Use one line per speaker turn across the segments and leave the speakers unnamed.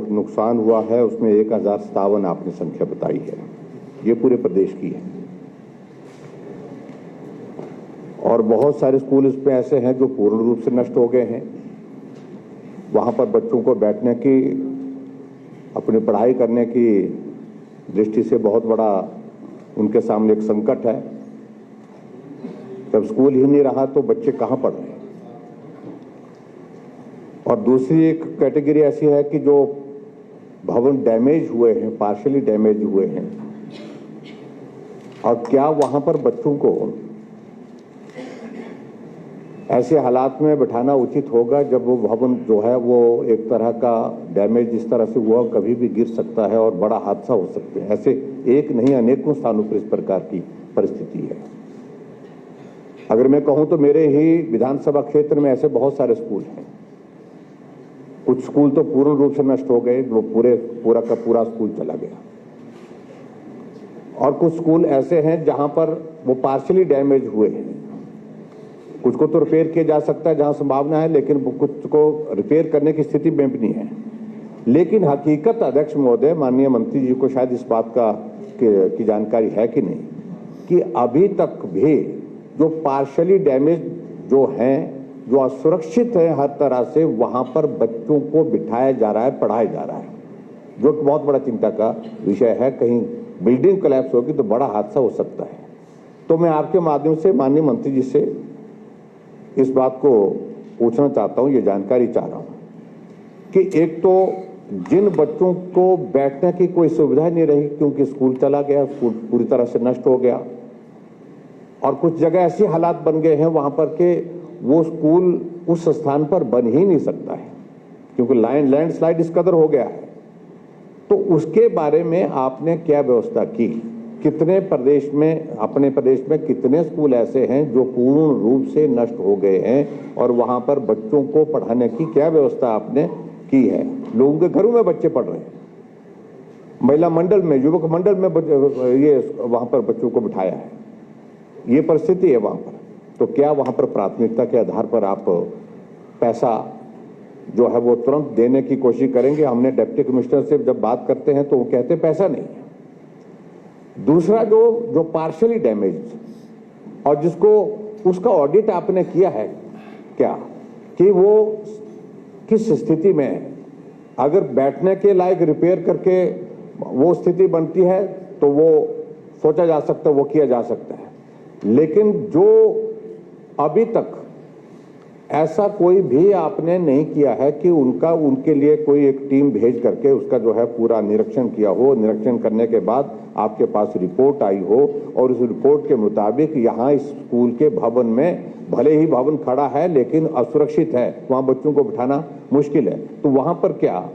नुकसान हुआ है उसमें 1057 आपने संख्या बताई है, ये पूरे प्रदेश की है। और बहुत सारे स्कूल इसमें ऐसे हैं जो पूर्ण रूप से नष्ट हो गए हैं। वहां पर बच्चों को बैठने की, अपनी पढ़ाई करने की दृष्टि से बहुत बड़ा उनके सामने एक संकट है। जब स्कूल ही नहीं रहा तो बच्चे कहां पढ़ रहे हैं। और दूसरी एक कैटेगरी ऐसी है कि जो भवन डैमेज हुए हैं, पार्शियली डैमेज हुए हैं, और क्या वहां पर बच्चों को ऐसे हालात में बिठाना उचित होगा जब वो भवन जो है वो एक तरह का डैमेज इस तरह से हुआ, कभी भी गिर सकता है और बड़ा हादसा हो सकता है। ऐसे एक नहीं अनेकों स्थानों पर इस प्रकार की परिस्थिति है। अगर मैं कहूं तो मेरे ही विधानसभा क्षेत्र में ऐसे बहुत सारे स्कूल हैं। कुछ स्कूल तो पूर्ण रूप से नष्ट हो गए, वो पूरा का पूरा स्कूल चला गया, और कुछ स्कूल ऐसे हैं जहां पर वो पार्शियली डैमेज हुए हैं। कुछ को तो रिपेयर किया जा सकता है जहां संभावना है, लेकिन कुछ को रिपेयर करने की स्थिति में भी नहीं है। लेकिन हकीकत अध्यक्ष महोदय, माननीय मंत्री जी को शायद इस बात की जानकारी है कि नहीं, कि अभी तक भी जो पार्शियली डैमेज जो हैं, जो असुरक्षित है हर तरह से, वहां पर बच्चों को बिठाया जा रहा है, पढ़ाया जा रहा है, जो बहुत बड़ा चिंता का विषय है। कहीं बिल्डिंग कोलैप्स होगी तो बड़ा हादसा हो सकता है। तो मैं आपके माध्यम से माननीय मंत्री जी से इस बात को पूछना चाहता हूं, ये जानकारी चाह रहा हूं कि एक तो जिन बच्चों को बैठने की कोई सुविधा नहीं रही क्योंकि स्कूल चला गया, स्कूल पूरी तरह से नष्ट हो गया, और कुछ जगह ऐसे हालात बन गए हैं वहां पर के वो स्कूल उस स्थान पर बन ही नहीं सकता है क्योंकि लैंडस्लाइड इस कदर हो गया है। तो उसके बारे में आपने क्या व्यवस्था की? कितने प्रदेश में, अपने प्रदेश में कितने स्कूल ऐसे हैं जो पूर्ण रूप से नष्ट हो गए हैं, और वहां पर बच्चों को पढ़ाने की क्या व्यवस्था आपने की है? लोगों के घरों में बच्चे पढ़ रहे हैं, महिला मंडल में, युवक मंडल में ये वहां पर बच्चों को बिठाया है, ये परिस्थिति है वहां पर। तो क्या वहां पर प्राथमिकता के आधार पर आप पैसा जो है वो तुरंत देने की कोशिश करेंगे? हमने डिप्टी कमिश्नर से जब बात करते हैं तो वो कहते पैसा नहीं है। दूसरा जो पार्शियली डैमेज, और जिसको उसका ऑडिट आपने किया है क्या, कि वो किस स्थिति में है? अगर बैठने के लायक रिपेयर करके वो स्थिति बनती है तो वो सोचा जा सकता है, वो किया जा सकता है। लेकिन जो अभी तक ऐसा कोई भी आपने नहीं किया है कि उनके लिए कोई एक टीम भेज करके उसका जो है पूरा निरीक्षण किया हो, निरीक्षण करने के बाद आपके पास रिपोर्ट आई हो, और उस रिपोर्ट के मुताबिक यहाँ इस स्कूल के भवन में, भले ही भवन खड़ा है लेकिन असुरक्षित है, वहाँ बच्चों को बिठाना मुश्किल है, तो वहाँ पर क्या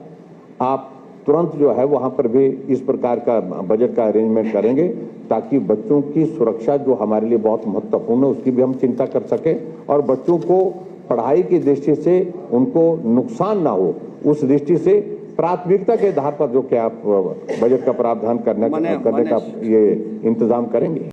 आप तुरंत जो है वहाँ पर भी इस प्रकार का बजट का अरेंजमेंट करेंगे ताकि बच्चों की सुरक्षा जो हमारे लिए बहुत महत्वपूर्ण है उसकी भी हम चिंता कर सकें, और बच्चों को पढ़ाई की दृष्टि से उनको नुकसान ना हो, उस दृष्टि से प्राथमिकता के आधार पर जो क्या आप बजट का प्रावधान करने का ये इंतजाम करेंगे?